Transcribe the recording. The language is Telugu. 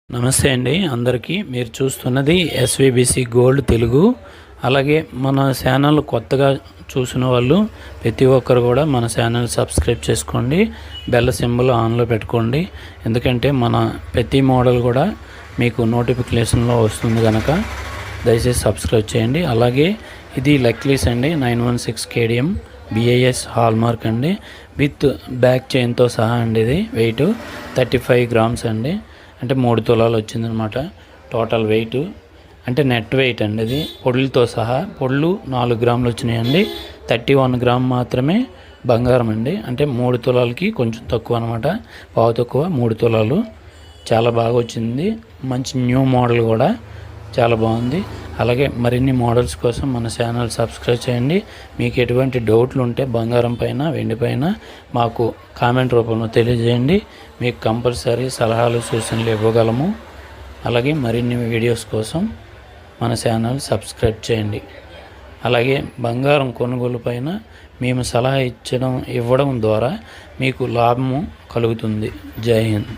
నమస్తే అండి అందరికీ. మీరు చూస్తున్నది ఎస్విబిసి గోల్డ్ తెలుగు. అలాగే మన ఛానల్ కొత్తగా చూసిన వాళ్ళు ప్రతి ఒక్కరు కూడా మన ఛానల్ సబ్స్క్రైబ్ చేసుకోండి, బెల్ సింబల్ ఆన్లో పెట్టుకోండి. ఎందుకంటే మన ప్రతి మోడల్ కూడా మీకు నోటిఫికేషన్లో వస్తుంది కనుక దయచేసి సబ్స్క్రైబ్ చేయండి. అలాగే ఇది లెక్లీస్ అండి, 916 KDM BIS హాల్మార్క్ అండి, విత్ బ్యాక్ చైన్తో సహా అండి. ఇది వెయిట్ 35 గ్రామ్స్ అండి, అంటే 3 తులాలు వచ్చిందనమాట టోటల్ వెయిట్. అంటే నెట్ వెయిట్ అండి ఇది, పొడులతో సహా. పొడులు 4 గ్రాములు వచ్చినాయండి, 31 గ్రామ్ మాత్రమే బంగారం అండి. అంటే 3 తులాలకి కొంచెం తక్కువ అనమాట, పావు తక్కువ 3 తులాలు. చాలా బాగా వచ్చింది, మంచి న్యూ మోడల్ కూడా చాలా బాగుంది. అలాగే మరిన్ని మోడల్స్ కోసం మన ఛానల్ సబ్స్క్రైబ్ చేయండి. మీకు ఎటువంటి డౌట్లు ఉంటే బంగారం పైన వెండి పైన మాకు కామెంట్ రూపంలో తెలియజేయండి. మీకు కంపల్సరీ సలహాలు సూచనలు ఇవ్వగలము. అలాగే మరిన్ని వీడియోస్ కోసం మన ఛానల్ సబ్స్క్రైబ్ చేయండి. అలాగే బంగారం కొనుగోలు పైన మేము సలహా ఇవ్వడం ద్వారా మీకు లాభము కలుగుతుంది. జై హింద్.